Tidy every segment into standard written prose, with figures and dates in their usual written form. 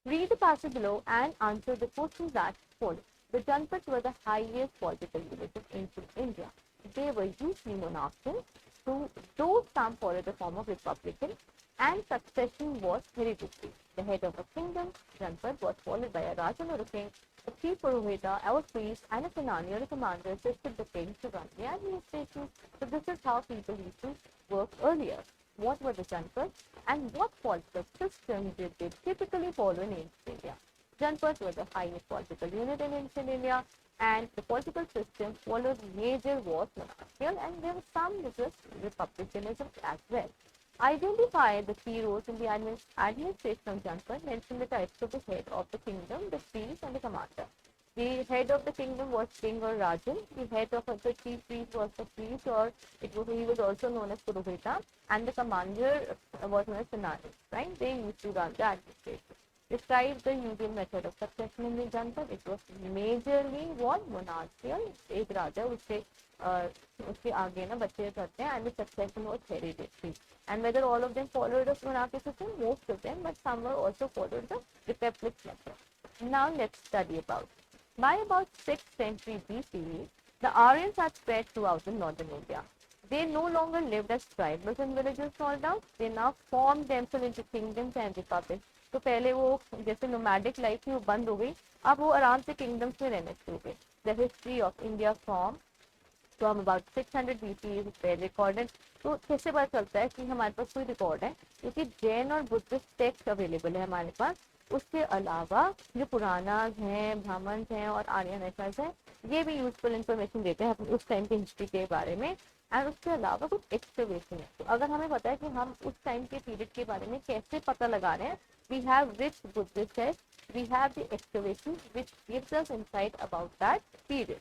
Read the passage below and answer the questions that follow. The Janpaths were the highest political units of ancient India. They were usually monarchical, though some followed the form of republican, and succession was hereditary. The head of a kingdom, Janpath, was followed by a Rajan or a king, a chief Purohita, a priest, and a Senani or a commander assisted the king to run the administration. So this is how people used to work earlier. What were the Janpaths and what political system did they typically follow in ancient India? Janpaths were the highest political unit in ancient India, and the political system followed major was monarchical, and there was some republicanism as well. Identify the key roles in the administration of Janpath. Mention the types of the head of the kingdom, the priest, and the commander. The head of the kingdom was king or Rajan. The head of the chief priest was the priest, or he was also known as Purohita, and the commander was known as Senani. Right? They used to run the administration. Describe the usual method of succession in the Janpath. It was majorly what monarchical. एक राजा उसके आगे ना बच्चे करते हैं, and the succession was hereditary. And whether all of them followed the monarchical system, most of them, but some were also followed the republic method. Now let's study about. By about 6th century BCE, the Aryans had spread throughout the northern India. They no longer lived as tribals and villages stalled out. They now formed themselves into kingdoms and republics. तो पहले वो जैसे nomadic life थी वो बंद हो गई, अब वो आराम से किंगडम्स में रहने शुरू हुए. The history of India from about 600 BC is recorded. तो कैसे पता चलता है कि हमारे पास कोई रिकॉर्ड है? क्योंकि जैन और बुद्धिस्ट टेक्स्ट अवेलेबल है हमारे पास. उसके अलावा जो पुरानास हैं, ब्राह्मण्स हैं और आर्यन एसाइज हैं, ये भी यूजफुल इन्फॉर्मेशन देते हैं उस टाइम की हिस्ट्री के बारे में. एंड उसके अलावा कुछ एक्सकवेशन है. तो अगर हमें पता है कि हम उस टाइम के पीरियड के बारे में कैसे पता लगा रहे हैं, we have rich Buddhist texts, we have the excavations which gives us insight about that period.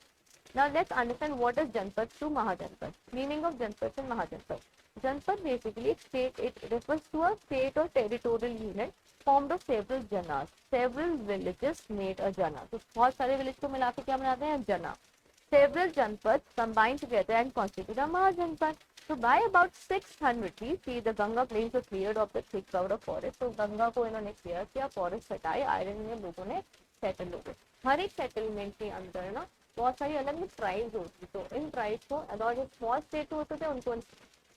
Now let's understand what is Janpath to Mahajanpath. Meaning of Janpath and Mahajanpath. Janpath basically it refers to a state or territorial unit formed of several janas. Several villages made a jana. तो बहुत सारे village को मिला के क्या बनाते हैं? जना. Several janpaths combined together and constitute a Mahajanpath. So by about 600 BC, the Ganga plains were cleared of the thick cover of forest. तो गंगा को इन्होंने क्लियर किया, फॉरेस्ट हटाए, आयरन में लोगों ने सेटल हो गए. हर एक सेटलमेंट के अंदर ना बहुत सारी अलग अलग ट्राइब्स होती, तो इन ट्राइब्स को और जो स्मॉल स्टेट होते थे उनको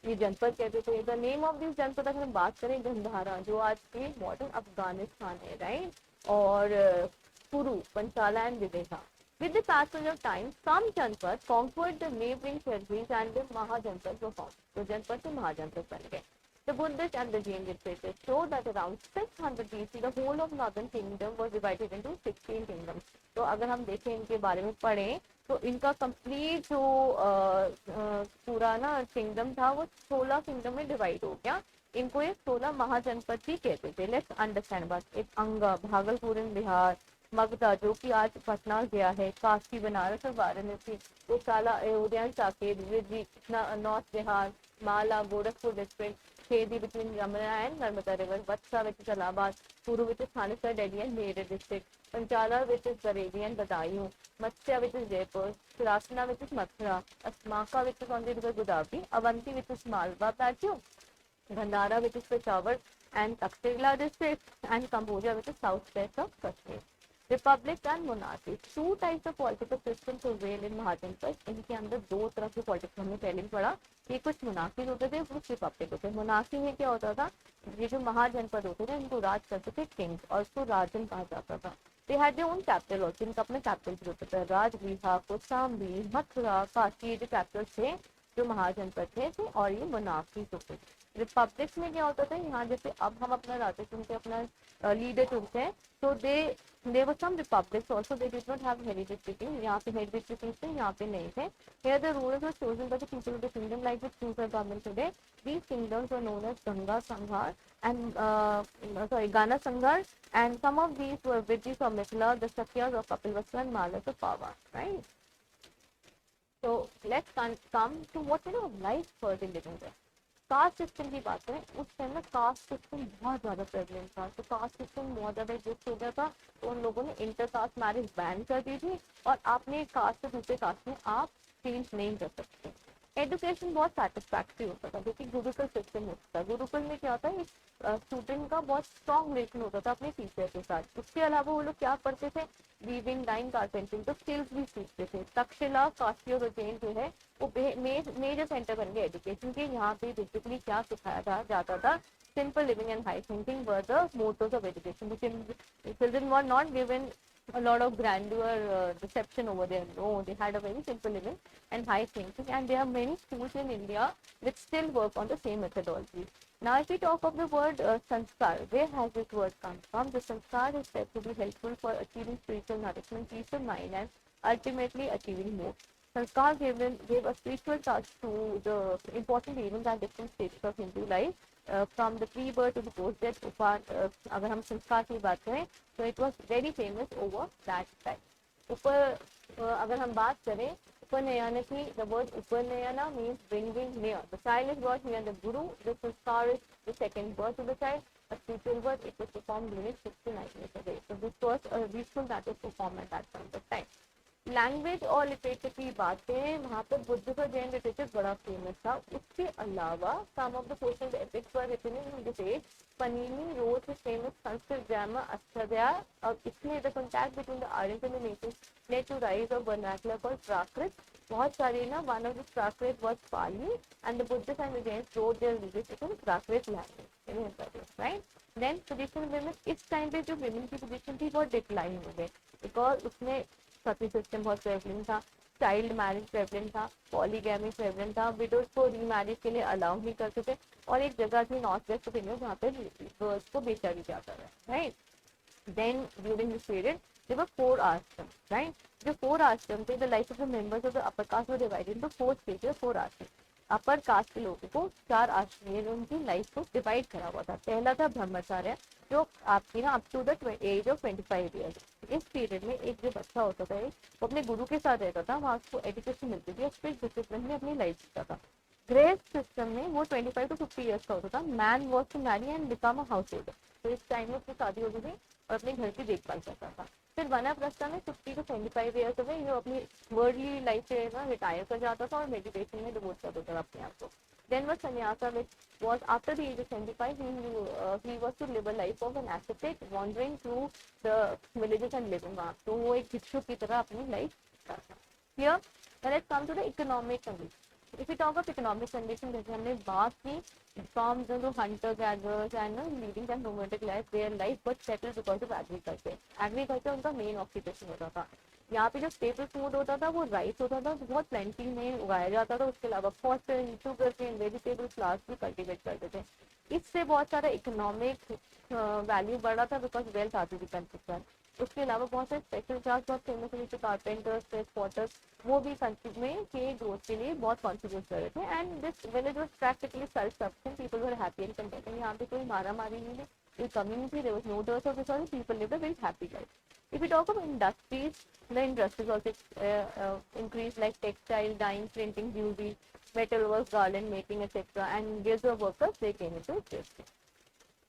ये जनपद कहते थे. द नेम ऑफ दिस जनपद अगर हम बात करें, गंधारा जो आज के मॉडर्न अफगानिस्तान है, राइट, और पुरु, पंचाला and विदेहा. With the passage of time, some Janpaths conquered the neighboring territories and the Mahajanpaths were formed. So Janpath to Mahajanpath बन गए. The Buddhist and the Jain literatures show that around 600 BC, the whole of northern kingdom was divided into 16 kingdoms. तो अगर हम देखें इनके बारे में पढ़ें तो इनका कंप्लीट जो पूरा ना किंगडम था वो 16 किंगडम में डिवाइड हो गया. इनको ये 16 महाजनपद भी कहते थे. Let's understand about it. अंगा, भागलपुर इन बिहार, मगधा जो कि आज पटना गया है, काशी, बनारस और Varanasi, Kosala, Ayodhya, Saket, north Bihar, Malla, Gorakhpur district, Chedi between Yamuna and Narmada river, Vatsa which is Allahabad, पूर्व which is Thanesar, Delhi and Meerut district, Panchala which is Bareilly and Badaun, Matsya which is Jaipur, Surasena which is Mathura, Asmaka which is on the river Godavari, Avanti which is Malwa plateau, Gandhara which is Peshawar and Taxila district, and Cambodia which is southwest of Kashmir. Republic and monarchy. Two types of political systems prevail in Mahajanpath. इनके अंदर दो तरह के politics हमने पहले भी पढ़ा कि कुछ मोनार्कीज होते थे, कुछ रिपब्लिक होते थे. मोनार्की में क्या होता था, ये जो महाजनपद होते थे इनको राज करते थे किंग्स और उसको राजन कहा जाता था. They had their own capital also. इनका अपना कैपिटल भी होता था. राजगृह, कौशाम्बी, मथुरा, काशी जो कैपिटल्स थे जो महाजनपद थे, और ये मोनार्कीज होते थे. रिपब्लिक्स में क्या होता था, यहाँ जैसे अब हम अपना राजा चुनते, अपना लीडर चुनते हैं, तो they were some republics also, they did not have hereditary king. यहाँ पे हेरिडिटरी किंग्स थे, यहाँ पे नहीं थे. Here the rulers were chosen by the people of the kingdom like the choose the government today. These kingdoms were known as Gana Sangha and Gana Sanghar, and some of these were Vidis of Mithila, the Sakyas of Kapilvastu and Malas of Pava, right? So let's come to what kind of life were they living there. Caste system की बात करें, उस time में caste system बहुत ज़्यादा prevalent था. तो caste system बहुत ज़्यादा एग्जिस्ट हो गया था, तो उन लोगों ने इंटरकास्ट मैरिज बैन कर दी थी, और आपने कास्ट से दूसरे कास्ट में आप चेंज नहीं कर सकते. एजुकेशन बहुत सेटिस्फैक्ट्री होता था क्योंकि गुरुकुल सिस्टम होता था। गुरुकुल में क्या होता है, स्टूडेंट का बहुत स्ट्रॉन्ग रिलेशन होता था अपने टीचर के साथ। उसके अलावा वो लोग क्या पढ़ते थे, वीविंग, डाइंग, कारपेंटिंग, तो स्किल्स भी सीखते थे। तक्षशिला, काशी और उज्जैन जो है वो मेजर सेंटर बन गए एजुकेशन के। यहाँ पे बेसिकली क्या सिखाया जाता था, simple living and high thinking were the mottos of education. The children were not given a lot of grandeur reception over there. No, they had a very simple living and high thinking, and there are many schools in India which still work on the same methodology. Now, if we talk of the word sanskar, where has this word come from? The sanskar is said to be helpful for achieving spiritual nourishment, peace of mind, and ultimately achieving more. Sanskar gave a spiritual touch to the important events and different stages of Hindu life. From the pre-birth to the post-death, अगर हम संस्कार की बात करें तो it was very famous over that time. अगर हम बात करें उपनयन की, the word upanayana means bringing near. The child is brought near the guru. The sanskar is the second birth to the child. A spiritual birth, it was performed during 6 to 9 years of age. So this was a ritual that was performed at that point of time. Language और literature की बात करें, वहाँ पर बुद्ध का Jain literature बड़ा famous था। उसके अलावा some of the social epics were written in this age. Panini wrote famous Sanskrit grammar Ashtadhyayi, और इसमें the contact between the Aryans and the natives led to rise of vernacular called Prakrit. बहुत सारी ना, one of the Prakrit was Pali and the Buddhists and the Jains wrote their literature in Prakrit language, right. Then position women, इस time पे जो women की position थी बहुत decline हो गई बिकॉज उसमें सती सिस्टम बहुत प्रेवलेंट था, चाइल्ड मैरिज प्रेवलेंट था, पॉलीगैमी प्रेवलेंट था, विडोज को रीमैरिज के लिए अलाउ नहीं करते थे, और एक जगह थी नॉर्थ वेस्ट ऑफ इंडिया जहाँ पे गर्ल्स को बेचा भी जाता था, right. Then during this period there were 4 ashram, right. जो 4 आश्रम थे, the life of the members of the upper caste were divided into 4 stages, 4 ashram. Upper caste के लोगों को 4 आश्रम में उनकी लाइफ को डिवाइड करा हुआ था। पहला था ब्रह्मचार्य, जो आपकी ना up to the age of 25 years. इस पीरियड में एक जो बच्चा होता था वो अपने गुरु के साथ रहता था, वहाँ उसको एजुकेशन मिलती थी, स्ट्रिक्ट डिसिप्लिन में अपनी लाइफ जीता था। ग्रेस सिस्टम में वो 25 टू 50 ईयर्स का होता था। Man was to marry and become a householder, तो इस टाइम में उसकी शादी होती थी और अपने घर की देखभाल करता था। फिर वानप्रस्थ में 50 टू 75 ईयर्स में ये अपनी वर्ल्डली लाइफ से ना रिटायर कर जाता था और मेडिटेशन में डिवोट कर देता था अपने आप को। Then was sannyasa, which was after the age of 75. He was to live a life of an ascetic, wandering through the villages and living वहाँ, तो वो एक भिक्षु की तरह अपनी लाइफ करता था। Here, let's come to the economic condition. If we talk of economic condition, जैसे हमने बात की, from the hunter gatherers and leading them nomadic life, their life was settled because of agriculture. Agriculture उनका main occupation होता था। यहाँ पे जो स्टेपल फूड होता था वो राइस होता था, बहुत प्लेंटी में उगाया जाता था। उसके अलावा cotton, sugarcane, vegetable, flowers भी कल्टीवेट करते थे। इससे बहुत सारा इकोनॉमिक वैल्यू बढ़ा था बिकॉज वेल्थ आती थी कंट्री। उसके अलावा बहुत सारे स्पेशल जॉब्स बहुत फेमस है, जैसे कारपेंटर्स, ट्रांसपोर्टर्स, वो भी कंट्री में के ग्रोथ के लिए बहुत कॉन्ट्रीब्यूट कर रहे थे। And this village was practically self sufficient, people were happy and content. यहाँ पे कोई मारा मारी नहीं थी, community, there was no dearth of resources, people lived a very happy life. If we talk about industries, the industries also increased, like textile, dyeing, printing, jewelry, metal work, garland making, etc. And guilds of workers, they came into existence.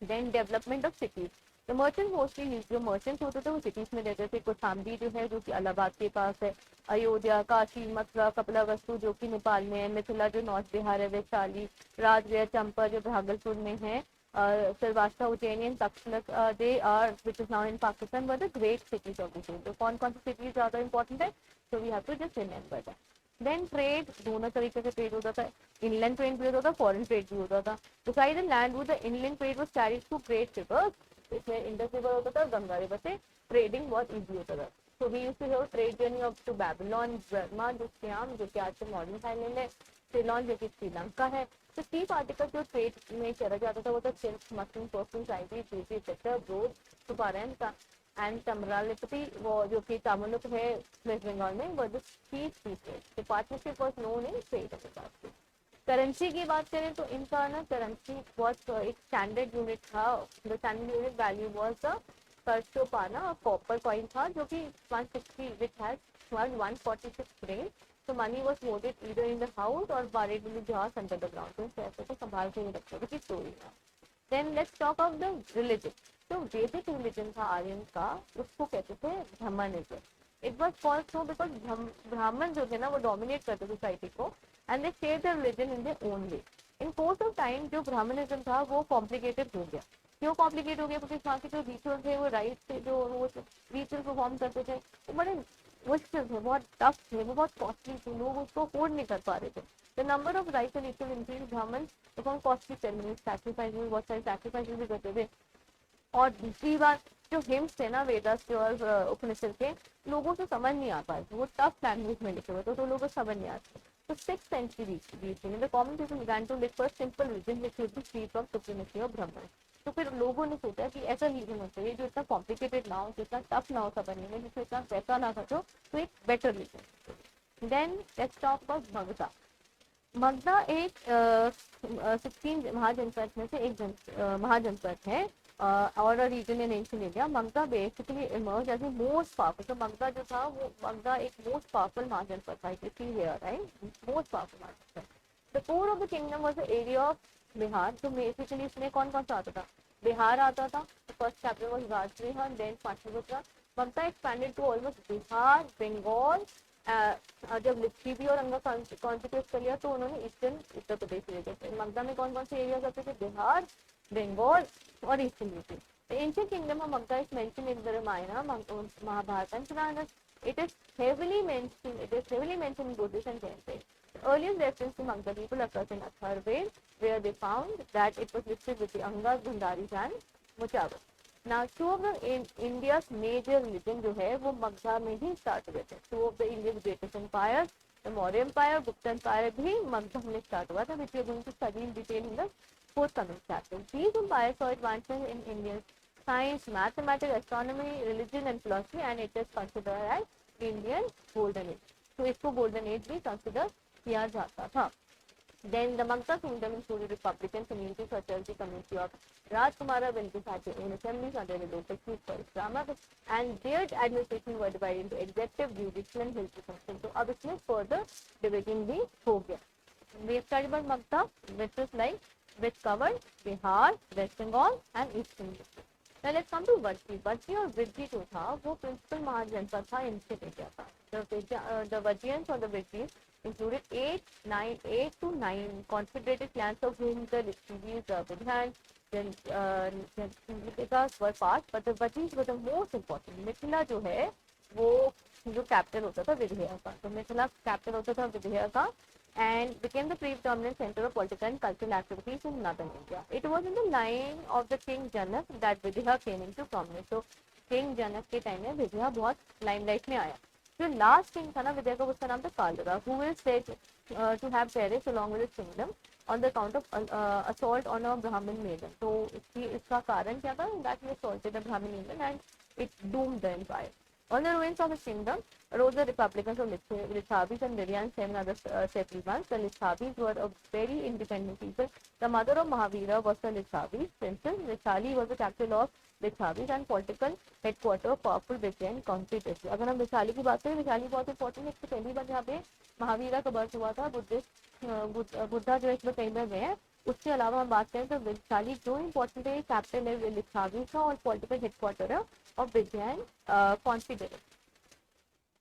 Then development of cities. The merchants mostly, जो merchants होते थे वो cities में रहते थे। कोसाम्बी जो है जो कि इलाहाबाद के पास है, अयोध्या, काशी, मथुरा, कपिलावस्तु जो कि नेपाल में है, मिथिला जो नॉर्थ बिहार है, वैशाली, राजगृह, चंपा जो भागलपुर में है, Srivastava, Ujjain and Takshila, they are, which is now in Pakistan, were the great cities of the world. So कौन-कौन सी cities ज़्यादा important है? So we have to just remember that. Then trade, दोनों तरीके से ट्रेड होता था। Inland trade भी होता था, फॉरेन ट्रेड भी होता था। तो साइड लैंड वो the inland trade was carried through great rivers, इसमें इंडस रिवर होता था, गंगा रिवर से ट्रेडिंग बहुत इजी होता था। So we used to have trade journey up to Babylon, Burma, जो सियाम जो कि आज के मॉडर्न थाईलैंड है, सिलोन जो कि श्रीलंका है। तो चीप आर्टिकल जो ट्रेड में चला जाता था वो था silk, muslin, perfumes, ivory, jute, etcetera, Broach, Sopara का एंड तमरालिपति, वो जो कि तमिलनाडु है वेस्ट बंगाल में, वो जो चीप ट्रेड। तो partnership was known in trade of the. Currency की बात करें तो इनका ना करेंसी बहुत एक स्टैंडर्ड यूनिट था। The standard unit value was the karshapana copper coin था, जो कि 160 which has 146 grain. So money was hoarded either in the house or buried in the jars under the ground. तो पैसे को संभाल के रखते थे स्टोरी में। Then let's talk of the religion. तो वैदिक रिलीजन था आर्यन का, उसको कहते थे Brahmanism. It was called so because ब्राह्मण जो थे ना वो डोमिनेट करते सोसाइटी को, and they shaped their religion in their own way. In course of time जो ब्राह्मणिज्म था वो कॉम्प्लिकेटेड हो गया. क्यों कॉम्प्लिकेट हो गया? क्योंकि वहाँ के जो रिचुअल थे, वो राइट थे, जो वो रिचुअल परफॉर्म करते थे, वो बड़े मुश्किल थे, बहुत टफ थे, वो बहुत कॉस्टली थे, लोग उसको अफोर्ड नहीं कर पा रहे थे. The number of rights and ritual increase. ब्राह्मण परफॉर्म कॉस्टली सेरेमनीज, सैक्रिफाइस में बहुत सारे सैक्रिफाइस भी करते थे. और दूसरी बात, जो हिम्स थे ना वेदास के और उपनिषद के, लोगों को समझ नहीं आ पाए, वो टफ लैंग्वेज में लिखे हुए थे, तो लोगों को समझ नहीं आते. तो 6th century beach the common people began to look for a simple religion which would be free from supremacy of Brahman. तो फिर लोगों ने सोचा कि ऐसा रिलीजन होना चाहिए जो इतना कॉम्प्लिकेटेड ना हो, जो इतना टफ ना हो समझने में, जिसमें इतना पैसा ना खर्चो, तो एक better religion. Then let's talk about Magadha. Magadha एक 16 महाजनपद में से एक महाजनपद है और region in ancient India. Magadha basically emerge as a most powerful. तो मगधा जो था वो मगधा एक मोस्ट पावरफुल महाजनपद था. You see here right, most powerful mahajanapada. The core of the kingdom was the area of Bihar. तो बेसिकली इसमें कौन कौन सा आता था? बिहार आता था. First chapter was Rajbihar, then Pataliputra. Magadha expanded to almost Bihar, Bengal. जब लिच्छवी और अंगा कॉन्स्टिट्यूट कर लिया तो उन्होंने ईस्टर्न उत्तर प्रदेश ले गए. मगधा में कौन कौन से एरिया आते थे? बिहार, बंगाल और eastern UP. The ancient kingdom of Magda is mentioned in the Ramayana, Mahabharata and Puranas. It is heavily mentioned in Buddhist and Jain texts. The earliest reference to Magda people occurs in Atharvaved, where they found that it was listed with the Angas, Gandharis and Muchavas. Now, two of the India's major religion जो है वो मगधा में ही start हुए थे. Two of the India's greatest empires, the Maurya Empire, Gupta Empire भी मगधा में start हुआ था, which we are going to study in detail in the forthcoming chapter. These empires saw advancements in Indian science, mathematics, astronomy, religion and philosophy, and it is considered as Indian golden age. तो इसको golden age भी consider किया जाता था. Then the Magda kingdom included republican communities such as the community of Rajkumara, villages had their own assemblies under the local chief called Brahmas, and their administration were divided into executive, judicial and military functions. तो अब इसमें further division भी हो गया. We have studied about Magda, which covered Bihar, West Bengal and Eastern India. Now let's come to Vajji. Vajji और Vidji जो था वो प्रिंसिपल महाजनपद था एंशिएंट इंडिया का. The Vajjiyans or the Vajjis included 8 to 9 confederated clans of whom the Lichvis, Vidhans, then Nikitas were part, but the Vajjis were the most important. Mithila जो है वो जो कैपिटल होता था विदेहा का, तो मिथिला कैपिटल होता था विदेहा का, and became the predominant center of political and cultural activities in northern India. It was in the line of the King Janak that Vidya came into prominence. So King Janak के time में विदेहा बहुत limelight में आया. जो last king था ना विदेहा का, उसका नाम था Kalra, who is said to have perished along with his kingdom on the account of assault on a Brahmin maiden. तो इसका कारण क्या था? That he assaulted a Brahmin maiden and it doomed the empire. On the ruins of his kingdom arose the republicans of Lithavis and Virya and 7 other separate ones. The Lithavis were a very independent people. The mother of Mahavira was the Lithavis princess. Vaishali was the capital of Lithavis and political headquarter of powerful Vijayanagar constituency. अगर हम वैशाली की बात करें, वैशाली बहुत important है. इससे पहली बार यहाँ पे महावीरा का बर्थ हुआ था. बुद्धा जो इसमें कई बार गए हैं. उसके अलावा हम बात करें तो वैशाली जो इम्पोर्टेंट है, कैपिटल है लिथाविस का और पॉलिटिकल हेडक्वार्टर है ऑफ विजयन कॉन्फिडेंस.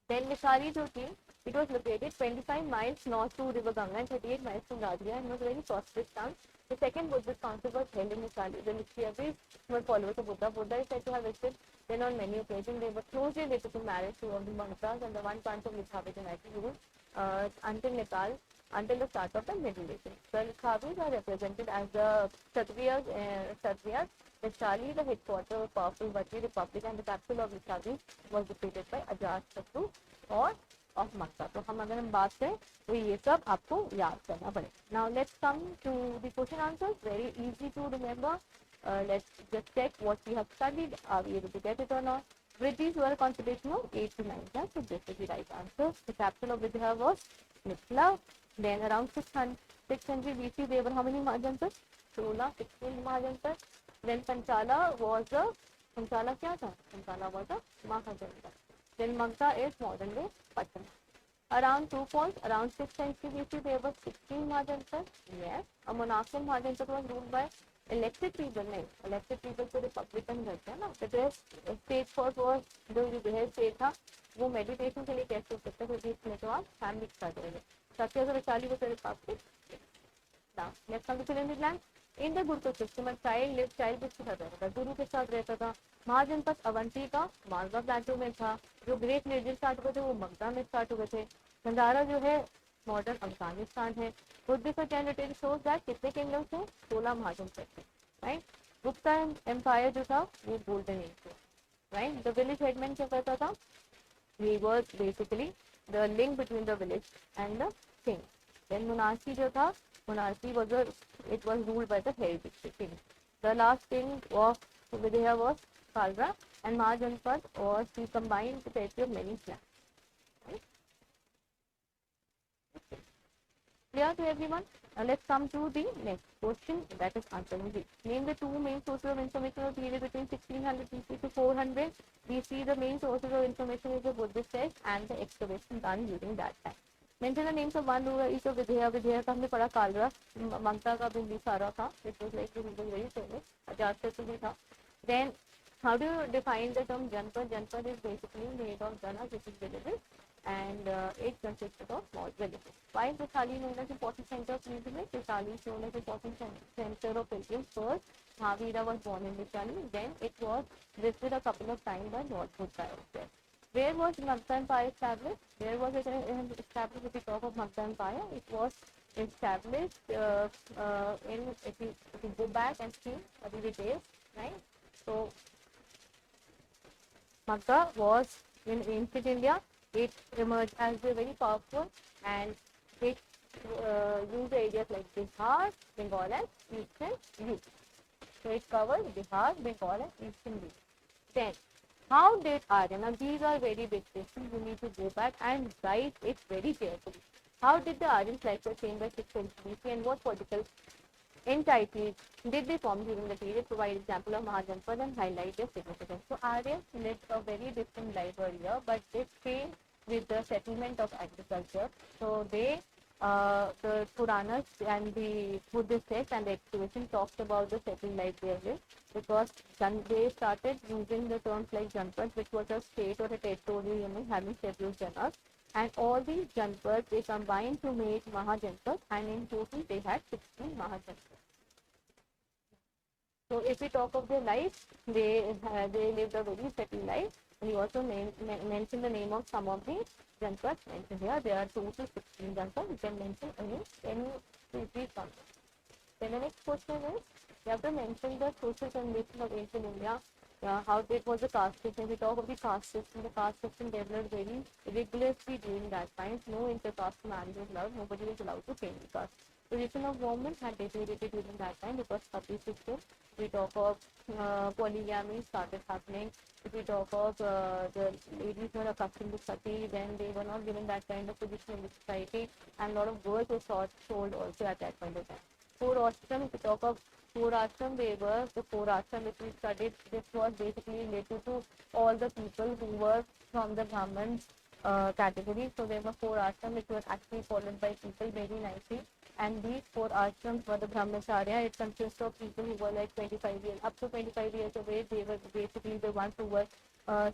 देन वैशाली जो थी, it was located 25 miles north to river Ganga and 38 miles from Rajgir and was a very prosperous town. The second Buddhist council was held in Vishali. The Lichvis were followers of Buddha. Buddha is said to have visited then on many occasions. They were closely related to marriage to the Mantas and the one branch of Lithavis United ruled until Nepal, until the start of the Middle Ages. The Lithavis are represented as the Kshatriyas. Vaishali, the headquarters of powerful Vajji Republic and the capital of Lithavis, was defeated by Ajatashatru or of Magda. तो हम अगर हम बात करें तो ये सब आपको याद करना पड़ेगा. Now let's come to the question answers. Very easy to remember. Let's just check what we have studied. Are we able to get it or not? Vidhis were a concentration of 8 to 9. So this is the right answer. The capital of Vidya was Mithila. Then around 600 BC they were how many Mahajantas? 16 Mahajantas. Then Panchala was a क्या था? Panchala was a Mahajanta. Then Magda is modern day Patna. Around 2 points, around 6th century BC, there were 16 Mahajantas. Yes, a monarchical Mahajanta was ruled by elected people. नहीं, elected people तो Republican रहते हैं ना. The best state first was जो best state था, वो meditation के लिए कैसे हो सकता है? क्योंकि इसमें तो आप family के साथ रहेंगे. Satya Vaishali was a Republic. Now, let's come to fill in the blank. In the Gurukul system, a child किसके साथ रहता था? गुरु के साथ रहता था. महाजनपद अवंती का मालवा प्लाटू में था. जो ग्रेट निर्जल स्टार्ट हुए थे वो मगधा में स्टार्ट हुए थे. गंधारा जो है मॉडर्न अफगानिस्तान है. बुद्धिस्ट कैंडिडेट शोज दैट कितने किंगडम थे? 16 महाजनपद थे. राइट. गुप्ता एम्पायर जो था वो गोल्डन एज थे. राइट. द विलेज हेडमैन क्या करता था? He was basically the link between the village and the king. Then monarchy जो था, monarchy was it was ruled by the hereditary king. The last king of Vidya was Kalra, and Mahajanpad was the combined territory of many clans. Right? Clear to everyone? Now let's come to the next question, that is answering this. Name the two main sources of information of the period between 1600 BC to 400 BC. The main sources of information is the Buddhist text and the excavation done during that time. Mention the names of one ruler each of Vidya. Vidya का हमने पढ़ा कालरा, ममता का बिंबिसारा था. It was like it was very famous. Ajatashatru भी था. Then how do you define the term Janpad? Janpad is basically made of Jana, which is villages, and it consists of small villages. Why is Vaishali known as important center of pilgrimage? Vaishali is known as important center of pilgrimage. First, Mahavira was born in Vaishali. Then it was visited a couple of times by Lord Buddha. Where was Magda Empire established? Where was it established? If we talk of Magda Empire, it was established if you go back and see the details, right? So Magda was in ancient India. It emerged as a very powerful, and it used areas like Bihar, Bengal and Eastern UP. So it covered Bihar, Bengal and Eastern UP. Then, how did Aryan? Now these are very big questions. You need to go back and write it very carefully. How did the Aryans like to change by 6th century BC, and what political entities did they form during the period? Provide example of Mahajanpad and highlight their significance. So Aryans lived a very different life earlier, but they came with the settlement of agriculture. So they, the Puranas and the Buddhist text and the excavation talked about the settled life they lived, because they started using the terms like Janpad, which was a state or a territorial unit having several janas. And all these janpads they combined to make Mahajanpad, and in total they had 16 Mahajanpads. So if we talk of their life, they lived a very settled life. We also mention the name of some of the janpads mentioned here. There are total 16 janpads. You can mention any 2-3 janpads. Then the next question is, you have to mention the social condition of ancient India. How it was the caste system. We talk of the caste system. The caste system developed very rigorously during that time. No intercaste marriage was allowed. Nobody was allowed to change the caste. Position of women had deteriorated during that time because sati system. We talk of polygamy started happening. If we talk of the ladies were accustomed to sati, then they were not given that kind of position in the society, and a lot of girls were sold also at that point of time. Four ashram, if we talk of four ashram, they were the four ashram which we studied. This was basically related to all the people who were from the Brahmins category. So there were four ashram which were actually followed by people very nicely. And these four ashrams were the Brahmacharya. It consists of people who were like 25 years, up to 25 years of age. They were basically the ones who were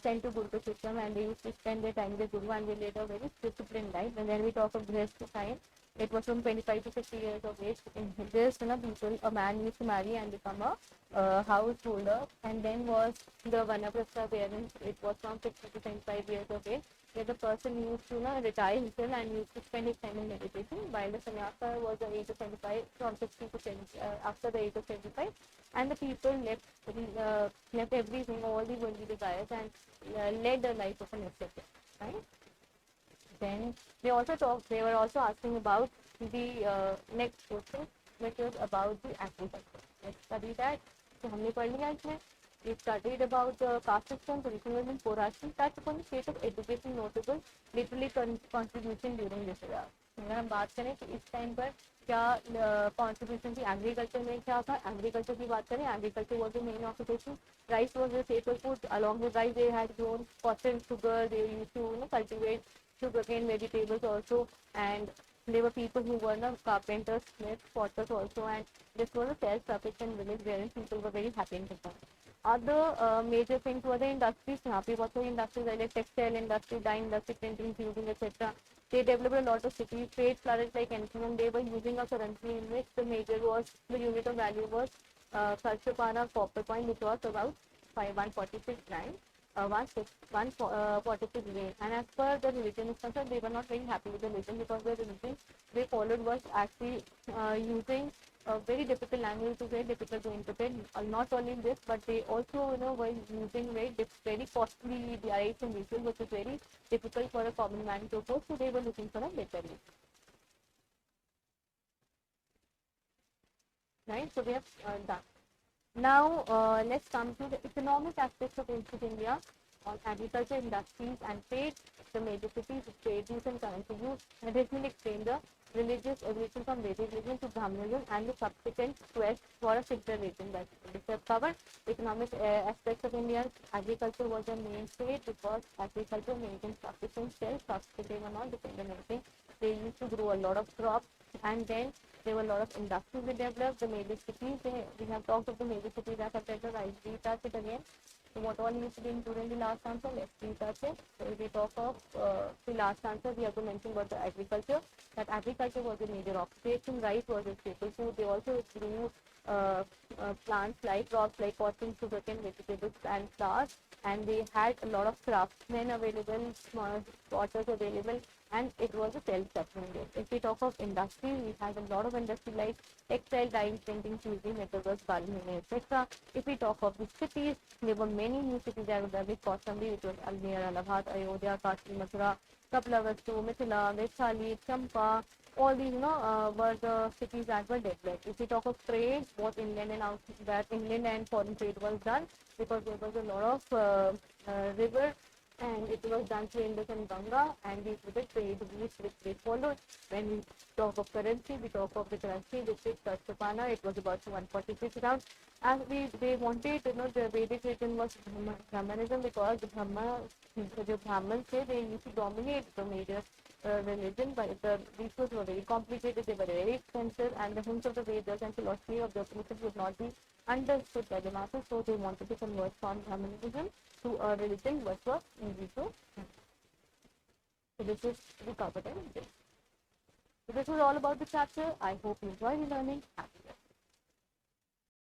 sent to Gurukul system, and they used to spend their time with Guru, and they led a very disciplined life. And then we talk of Grihastha time. It was from 25 to 50 years of age. In this, people, a man used to marry and become a householder. And then was the Vanaprastha, wherein it was from 50 to 25 years of age, where the person used to retire himself and used to spend his time in meditation, while the sannyasa was the age of 75, from 50 to 70, after the age of 75, and the people left everything, all the worldly desires, and led a life of an ascetic, right? Then they were also asking about the next question, which was about the agriculture. Let's study that. So हमने पढ़ लिया इसमें. We studied about the caste system, traditional women, poor ashram, touched upon the state of education, notable literally contribution during this era. अगर हम बात करें कि इस टाइम पर क्या contribution थी एग्रीकल्चर में, क्या था एग्रीकल्चर की बात करें, agriculture was the main occupation. Rice was the staple food. Along with rice, they had grown cotton, sugar. They used to cultivate sugarcane, vegetables also, and there were people who were carpenters, smiths, potters also, and this was a self-sufficient village wherein people were very happy and content. other major things were the industries. यहाँ पे बहुत सारी industries like textile industry, dye industry, printing, using, etc. They developed a lot of cities. Trade flourished like anything, and they were using a currency in which the unit of value was Karshapana copper coin, which was about 146 rand. 146 grain. And as per the religion is concerned, they were not very happy with the religion because the religion they followed was actually using a very difficult language, which is very difficult to interpret. Not only this, but they also were using very costly dialects and rituals, which is very difficult for a common man to oppose. So they were looking for a better way. Right? So we have done. Now, let's come to the economic aspects of ancient India on agriculture, industries, and trade, the major cities, trade use and currency use, and it will explain the religious evolution from Vedic religion to Brahmanism and the subsequent quest for a simpler religion. That we have covered economic aspects of India. Agriculture was the main trade because agriculture maintained sufficient self-sustenance. They were not dependent on anything. They used to grow a lot of crops, and then there were a lot of industries they developed. The major cities, we have talked of the major cities that have better. I'll retouch it again. So what all needs to be included in the last answer? Let's retouch it. So if we talk of the last answer, we have to mention about the agriculture. That agriculture was a major occupation. Rice was a staple food. They also grew plants like crops like cotton, sugarcane, vegetables, and flowers. And they had a lot of craftsmen available, potters available, and it was a self-sufficient. If we talk of industry, we had a lot of industry like textile, dyeing, printing, fusing, metals, gardening, etc. If we talk of the cities, there were many new cities that were very costly, which was Almere, Allahabad, Ayodhya, Kashi, Mathura, Kaplavastu, Mithila, Vaishali, Champa. All these, were the cities that were developed. If we talk of trade, both inland and out, that inland and foreign trade was done because there was a lot of river, and it was done through Indus and Ganga, and these were the trade routes which they followed. When we talk of currency, we talk of the currency which is Karshapana. It was about 146 round. As they wanted, the Vedic religion was Brahmanism because the Brahmins say they used to dominate the major religion, but the rituals were very complicated, they were very expensive, and the hymns of the Vedas and philosophy of the Upanishads would not be understood by the masses, so they wanted to convert from Brahmanism to a religion which was easy to. So this is the covered in this. So this was all about the chapter. I hope you enjoyed the learning. Happy